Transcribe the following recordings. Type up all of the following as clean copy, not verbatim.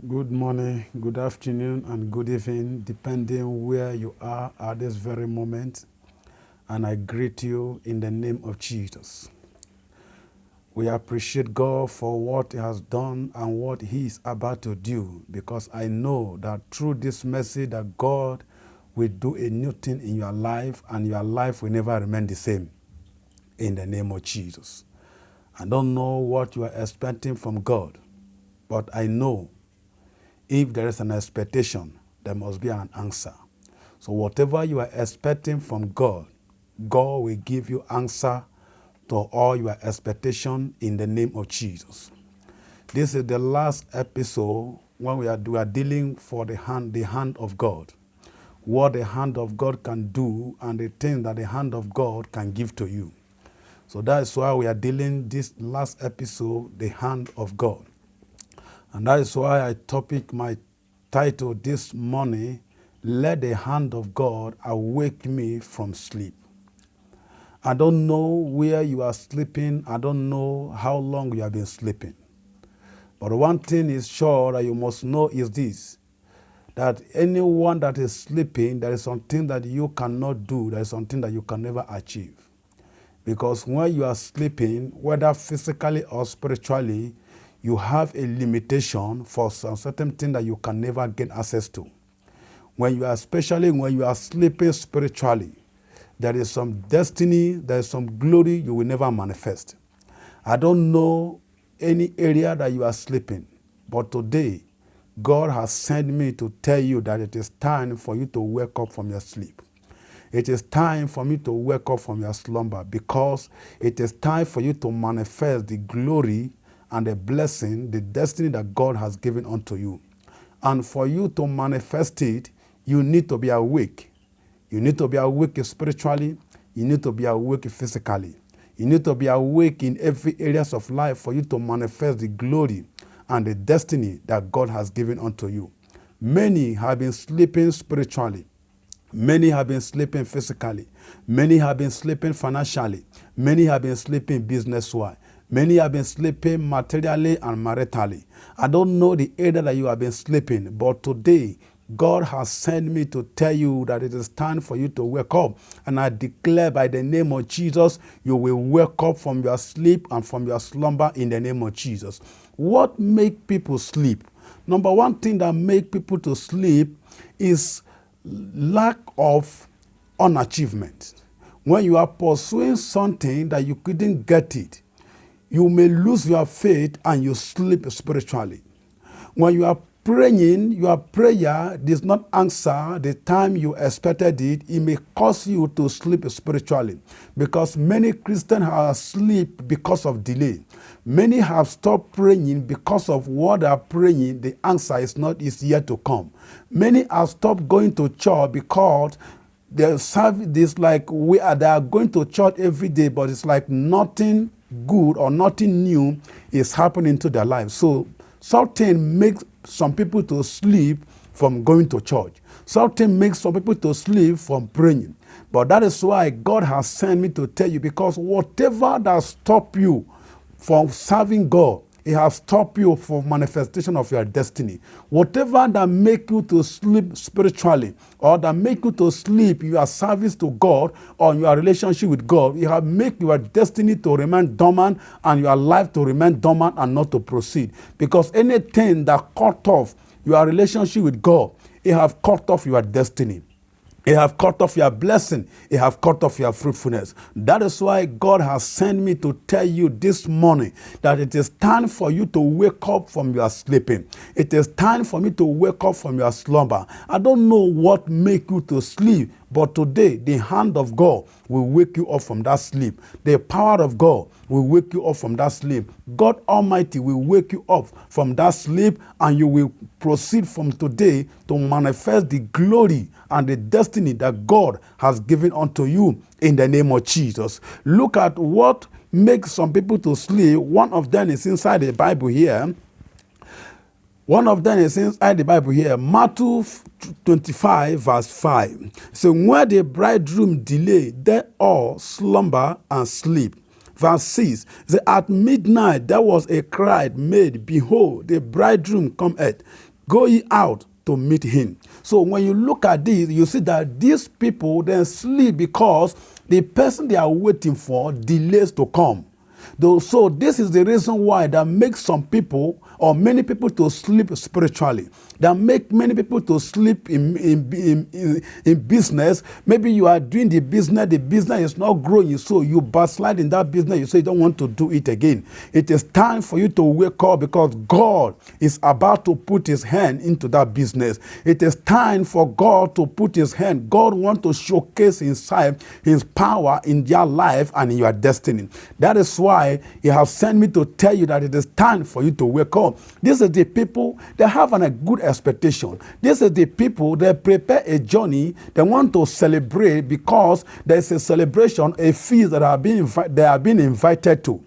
Good morning, good afternoon, and good evening, depending where you are at this very moment. And I greet you in the name of Jesus. We appreciate God for what He has done and what He is about to do, because I know that through this message that God will do a new thing in your life, and your life will never remain the same. In the name of Jesus. I don't know what you are expecting from God, but I know if there is an expectation, there must be an answer. So whatever you are expecting from God, God will give you answer to all your expectation in the name of Jesus. This is the last episode when we are dealing for the hand of God. What the hand of God can do and the things that the hand of God can give to you. So that is why we are dealing this last episode, the hand of God. And that is why I topic my title this morning, Let the Hand of God Awake Me from Sleep. I don't know where you are sleeping. I don't know how long you have been sleeping. But one thing is sure that you must know is this, that anyone that is sleeping, there is something that you cannot do. There is something that you can never achieve. Because when you are sleeping, whether physically or spiritually, you have a limitation for some certain thing that you can never get access to. Especially when you are sleeping spiritually, there is some destiny, there is some glory you will never manifest. I don't know any area that you are sleeping, but today, God has sent me to tell you that it is time for you to wake up from your sleep. It is time for me to wake up from your slumber, because it is time for you to manifest the glory and the blessing, the destiny that God has given unto you. And for you to manifest it, you need to be awake. You need to be awake spiritually. You need to be awake physically. You need to be awake in every areas of life for you to manifest the glory and the destiny that God has given unto you. Many have been sleeping spiritually. Many have been sleeping physically. Many have been sleeping financially. Many have been sleeping business-wise. Many have been sleeping materially and maritally. I don't know the area that you have been sleeping, but today, God has sent me to tell you that it is time for you to wake up. And I declare by the name of Jesus, you will wake up from your sleep and from your slumber in the name of Jesus. What makes people sleep? Number one thing that makes people to sleep is lack of unachievement. When you are pursuing something that you couldn't get it, you may lose your faith and you sleep spiritually. When you are praying, your prayer does not answer the time you expected it, it may cause you to sleep spiritually. Because many Christians are asleep because of delay. Many have stopped praying because of what they are praying, the answer is yet to come. Many have stopped going to church because they are going to church every day, but it's like nothing good or nothing new is happening to their lives. So something makes some people to sleep from going to church. Something makes some people to sleep from praying. But that is why God has sent me to tell you, because whatever that stops you from serving God, it has stopped you from manifestation of your destiny. Whatever that make you to sleep spiritually, or that make you to sleep your service to God or your relationship with God, it have make your destiny to remain dormant and your life to remain dormant and not to proceed. Because anything that cut off your relationship with God, it have cut off your destiny. It have cut off your blessing. It have cut off your fruitfulness. That is why God has sent me to tell you this morning that it is time for you to wake up from your sleeping. It is time for me to wake up from your slumber. I don't know what make you to sleep, but today the hand of God will wake you up from that sleep. The power of God will wake you up from that sleep. God Almighty will wake you up from that sleep, and you will proceed from today to manifest the glory and the destiny that God has given unto you in the name of Jesus. Look at what makes some people to sleep. One of them is inside the Bible here. Matthew 25 verse 5. So when the bridegroom delay, they all slumber and sleep. Verse 6, at midnight there was a cry made, behold, the bridegroom cometh. Go ye out to meet him. So when you look at this, you see that these people then sleep because the person they are waiting for delays to come. So this is the reason why that makes some people or many people to sleep spiritually. That make many people to sleep in business. Maybe you are doing the business is not growing, so you backslide in that business. You say you don't want to do it again. It is time for you to wake up because God is about to put his hand into that business. It is time for God to put his hand. God wants to showcase inside his power in your life and in your destiny. That is why he has sent me to tell you that it is time for you to wake up. This is the people that have a good expectation. This is the people that prepare a journey. They want to celebrate because there's a celebration, a feast that they have been invited to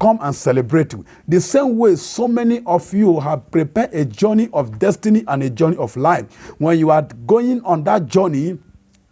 come and celebrate. The same way so many of you have prepared a journey of destiny and a journey of life. When you are going on that journey,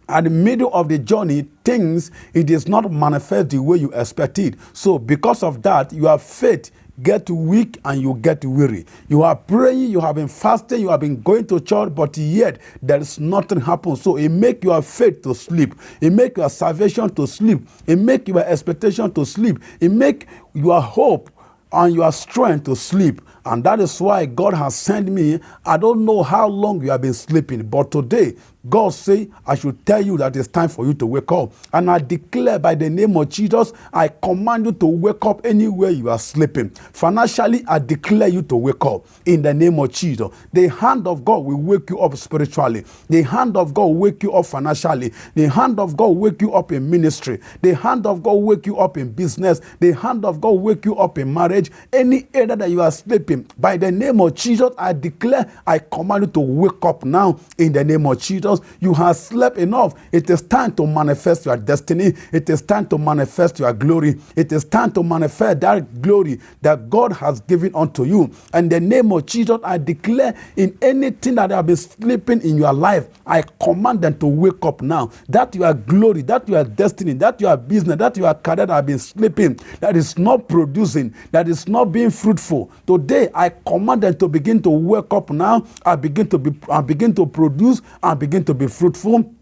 at the middle of the journey, it is not manifest the way you expect it. So because of that, your faith get weak and you get weary. You are praying, you have been fasting, you have been going to church, but yet there is nothing happen. So it make your faith to sleep. It make your salvation to sleep. It make your expectation to sleep. It make your hope and your strength to sleep. And that is why God has sent me. I don't know how long you have been sleeping, but today God say, I should tell you that it's time for you to wake up. And I declare by the name of Jesus, I command you to wake up anywhere you are sleeping. Financially, I declare you to wake up in the name of Jesus. The hand of God will wake you up spiritually. The hand of God will wake you up financially. The hand of God will wake you up in ministry. The hand of God will wake you up in business. The hand of God will wake you up in marriage. Any area that you are sleeping, by the name of Jesus, I declare, I command you to wake up now in the name of Jesus. You have slept enough. It is time to manifest your destiny. It is time to manifest your glory. It is time to manifest that glory that God has given unto you. And in the name of Jesus, I declare in anything that have been sleeping in your life, I command them to wake up now. That your glory, that your destiny, that your business, that your career that have been sleeping, that is not producing, that is not being fruitful. Today, I command them to begin to wake up now. I begin to produce and begin to be fruitful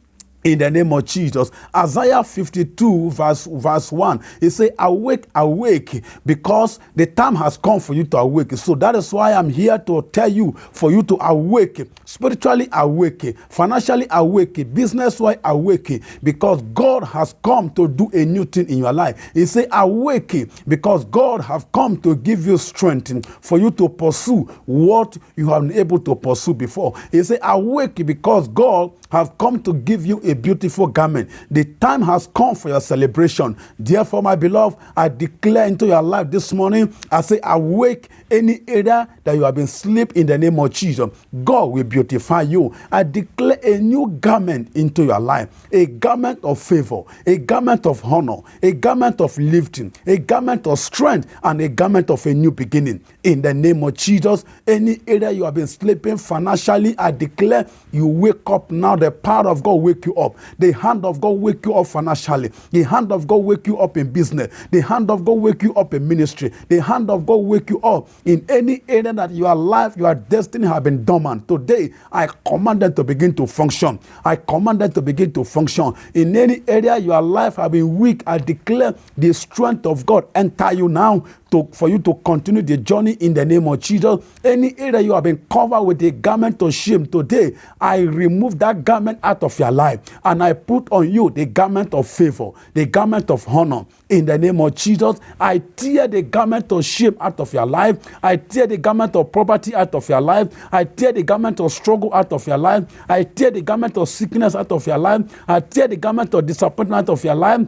in the name of Jesus. Isaiah 52 verse 1, it says, awake, awake, because the time has come for you to awake. So that is why I'm here to tell you, for you to awake, spiritually awake, financially awake, business-wise awake, because God has come to do a new thing in your life. He says, awake, because God has come to give you strength for you to pursue what you have been able to pursue before. He says, awake, because God have come to give you a beautiful garment. The time has come for your celebration. Therefore, my beloved, I declare into your life this morning, I say, awake any area that you have been asleep in the name of Jesus. God will beautify you. I declare a new garment into your life, a garment of favor, a garment of honor, a garment of lifting, a garment of strength, and a garment of a new beginning. In the name of Jesus, any area you have been sleeping financially, I declare you wake up now. The power of God wake you up. The hand of God wake you up financially. The hand of God wake you up in business. The hand of God wake you up in ministry. The hand of God wake you up in any area that your life, your destiny have been dormant. Today, I command them to begin to function. I command them to begin to function. In any area your life have been weak, I declare the strength of God enter you now for you to continue the journey in the name of Jesus. Any area you have been covered with a garment of shame, today I remove that garment out of your life and I put on you the garment of favor, the garment of honor. In the name of Jesus, I tear the garment of shame out of your life. I tear the garment of poverty out of your life. I tear the garment of struggle out of your life. I tear the garment of sickness out of your life. I tear the garment of disappointment out of your life.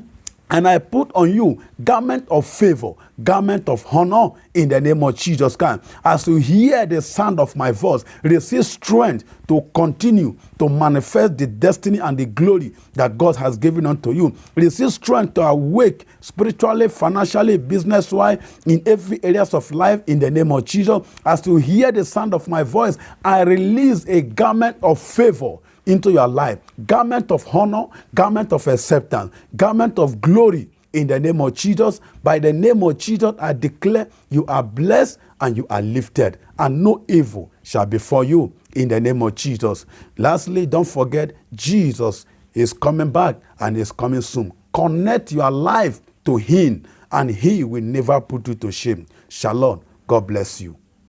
And I put on you garment of favor, garment of honor in the name of Jesus Christ. As you hear the sound of my voice, receive strength to continue to manifest the destiny and the glory that God has given unto you. Receive strength to awake spiritually, financially, business-wise, in every areas of life in the name of Jesus. As you hear the sound of my voice, I release a garment of favor into your life, garment of honor, garment of acceptance, garment of glory in the name of Jesus. By the name of Jesus, I declare you are blessed and you are lifted, and no evil shall befall you in the name of Jesus. Lastly, don't forget, Jesus is coming back and is coming soon. Connect your life to him, and he will never put you to shame. Shalom. God bless you.